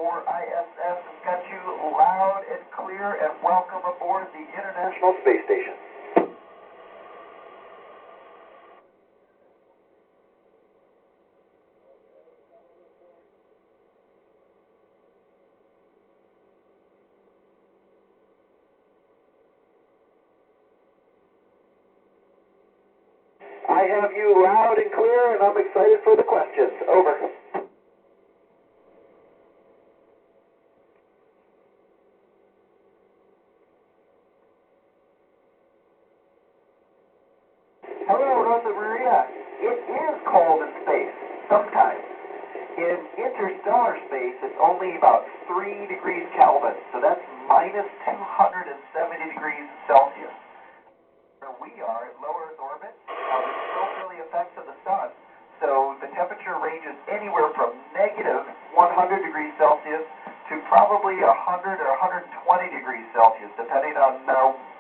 for ISS has got you loud and clear, and welcome aboard the International Space Station. I have you loud and clear, and I'm excited for the questions. Over. Hello, Rosa Maria. It is cold in space, sometimes. In interstellar space, it's only about 3 degrees Kelvin, so that's minus 270 degrees Celsius. Where we are at low Earth orbit, we still feel the effects of the sun, so the temperature ranges anywhere from negative 100 degrees Celsius to probably 100 or 120 degrees Celsius, depending on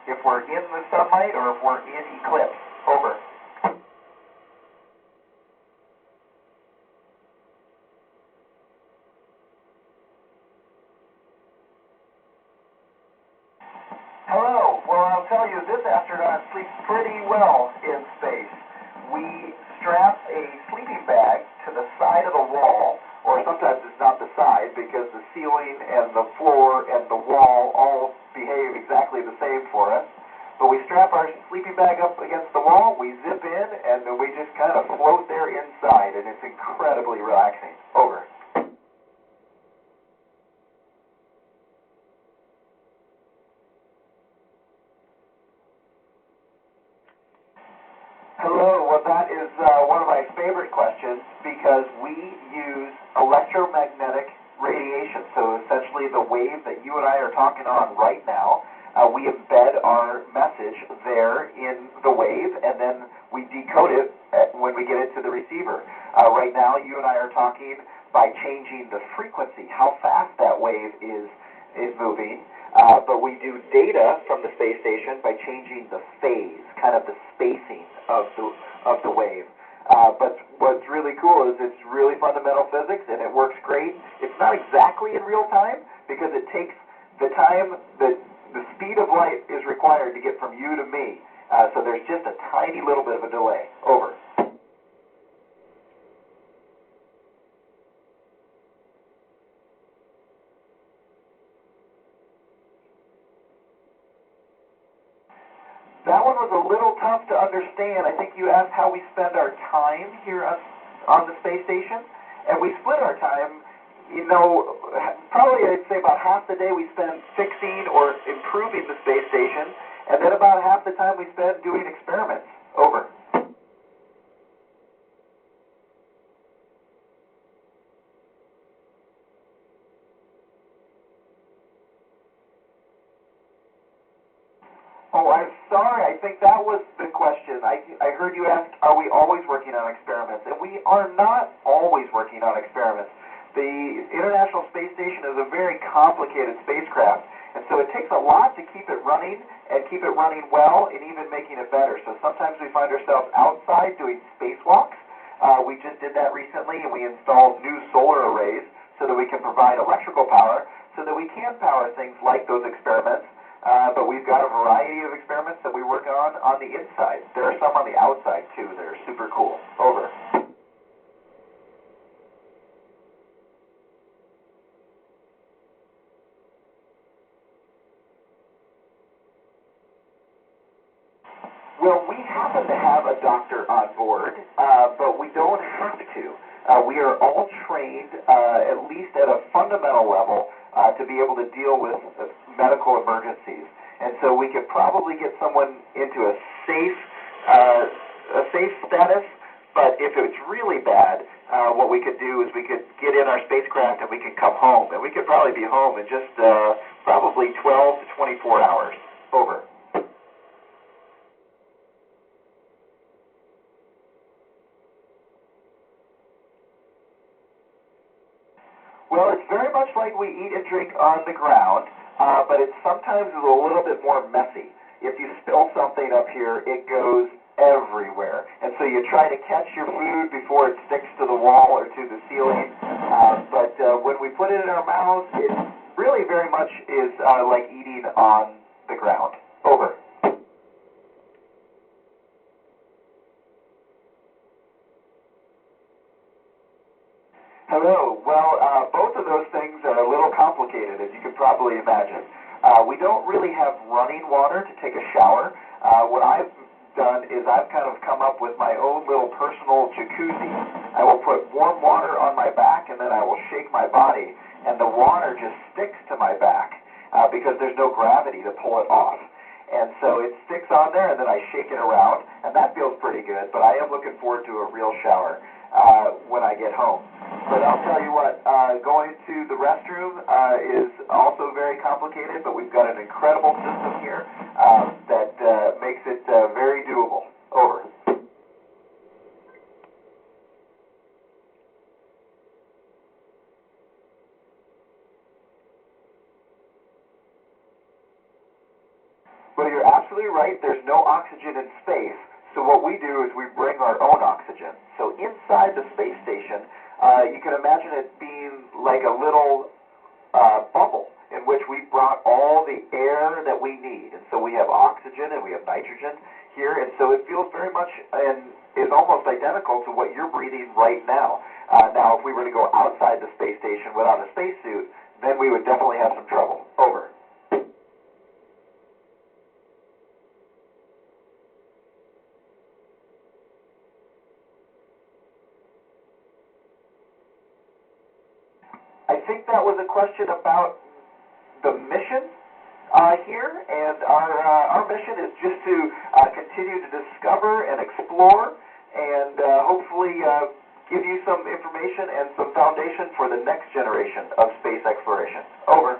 if we're in the sunlight or if we're in eclipse. Over. Hello. Well, I'll tell you, this astronaut sleeps pretty well in space. We strap a sleeping bag to the side of the wall, or sometimes it's not the side because the ceiling and the floor and the wall all behave exactly the same for us. But we strap our sleeping bag up against the wall, we zip in, and then we just kind of float there inside, and it's incredibly relaxing. Over. Hello. Well, that is one of my favorite questions because we use electromagnetic radiation. So essentially the wave that you and I are talking on right now, we embed our message there in the wave, and then we decode it when we get it to the receiver. Right now, you and I are talking by changing the frequency, how fast that wave is moving. But we do data from the space station by changing the phase, kind of the spacing of the wave. But what's really cool is it's really fundamental physics, and it works great. It's not exactly in real time because it takes the time that the speed of light is required to get from you to me. So there's just a tiny little bit of a delay. Over. That one was a little tough to understand. I think you asked how we spend our time here on the space station, and we split our time. Probably I'd say about half the day we spend fixing or improving the space station, and then about half the time we spend doing experiments. Over. Oh, I'm sorry. I think that was the question. I heard you ask, are we always working on experiments? And we are not always working on experiments. The International Space Station is a very complicated spacecraft, and so it takes a lot to keep it running and keep it running well and even making it better. So sometimes we find ourselves outside doing spacewalks. We just did that recently, and we installed new solar arrays so that we can provide electrical power so that we can power things like those experiments. But we've got a variety of experiments that we work on the inside. There are some on the outside, too, that are super cool. Over. Well, we happen to have a doctor on board, but we don't have to. We are all trained, at least at a fundamental level, to be able to deal with medical emergencies. And so we could probably get someone into a safe status, but if it's really bad, what we could do is we could get in our spacecraft and we could come home. And we could probably be home in just probably 12 to 24 hours. Over. Well, it's very much like we eat and drink on the ground, but it sometimes is a little bit more messy. If you spill something up here, it goes everywhere. And so you try to catch your food before it sticks to the wall or to the ceiling. But when we put it in our mouths, it really very much is like eating on the ground. Over. Hello. Well, both of those things are a little complicated, as you can probably imagine. We don't really have running water to take a shower. What I've done is I've kind of come up with my own little personal jacuzzi. I will put warm water on my back, and then I will shake my body, and the water just sticks to my back because there's no gravity to pull it off. And so it sticks on there, and then I shake it around, and that feels pretty good, but I am looking forward to a real shower when I get home. But I'll tell you what, going to the restroom is also very complicated, but we've got an incredible system here that makes it very doable. Over. Well, you're absolutely right. There's no oxygen in space. So what we do is we bring our own oxygen. So inside the space station, you can imagine it being like a little bubble in which we brought all the air that we need. And so we have oxygen and we have nitrogen here. And so it feels very much and is almost identical to what you're breathing right now. Now, if we were to go outside the space station without a spacesuit, then we would definitely have some trouble. Over. I think that was a question about the mission here, and our mission is just to continue to discover and explore and hopefully give you some information and some foundation for the next generation of space exploration. Over.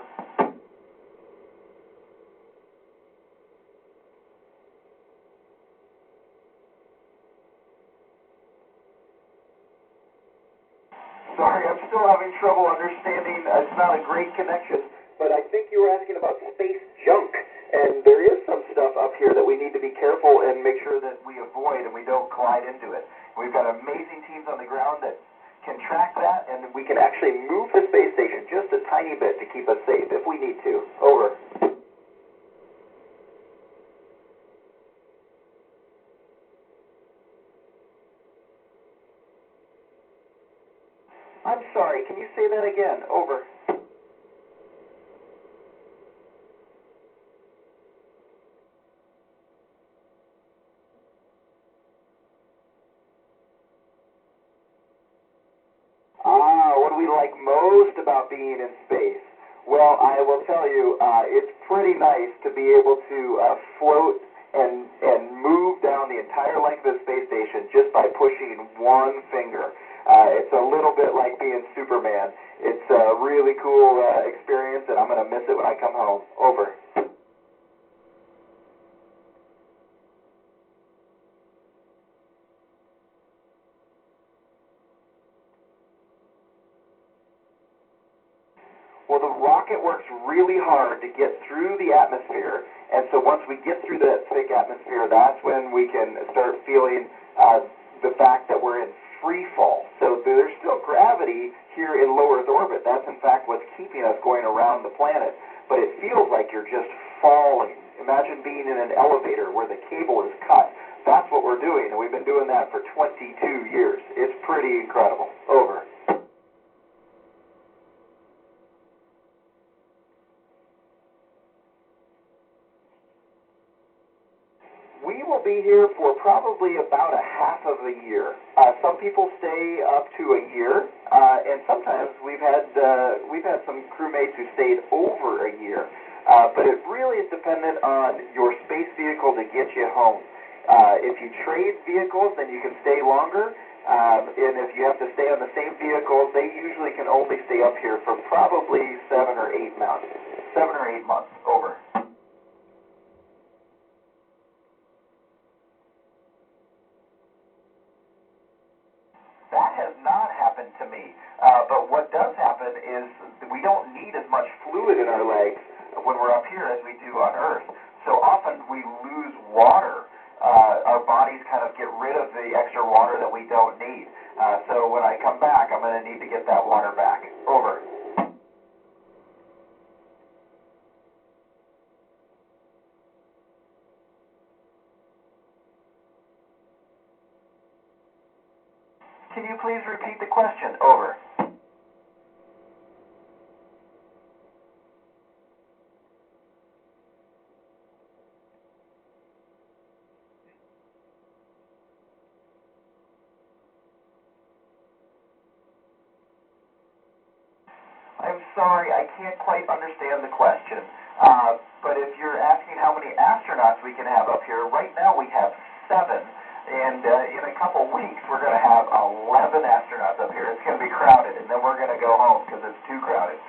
Sorry, I'm still having trouble understanding. It's not a great connection, but I think you were asking about space junk. And there is some stuff up here that we need to be careful and make sure that we avoid and we don't collide into it. We've got amazing teams on the ground that can track that, and we can actually move the space station just a tiny bit to keep us safe if we need to. Over. I'm sorry, can you say that again? Over. What do we like most about being in space? Well, I will tell you, it's pretty nice to be able to float and move down the entire length of the space station just by pushing one finger. It's a little bit like being Superman. It's a really cool experience, and I'm going to miss it when I come home. Over. Well, the rocket works really hard to get through the atmosphere, and so once we get through that thick atmosphere, that's when we can start feeling the fact that we're in free fall. So there's still gravity here in low Earth orbit. That's in fact what's keeping us going around the planet. But it feels like you're just falling. Imagine being in an elevator where the cable is cut. That's what we're doing, and we've been doing that for 22 years. It's pretty incredible. Over. We will be here for probably about a half of a year. Some people stay up to a year, and sometimes we've had some crewmates who stayed over a year. But it really is dependent on your space vehicle to get you home. If you trade vehicles, then you can stay longer. And if you have to stay on the same vehicle, they usually can only stay up here for probably 7 or 8 months. 7 or 8 months. Over. That has not happened to me. But what does happen is we don't need as much fluid in our legs when we're up here as we do on Earth. So often we lose water. Our bodies kind of get rid of the extra water that we don't need. So when I come back, I'm going to need to get that water back. you please repeat the question? Over. I'm sorry, I can't quite understand the question. But if you're asking how many astronauts we can have up here, right now we have 7. And in a couple weeks, we're going to have 11 astronauts up here. It's going to be crowded, and then we're going to go home because it's too crowded.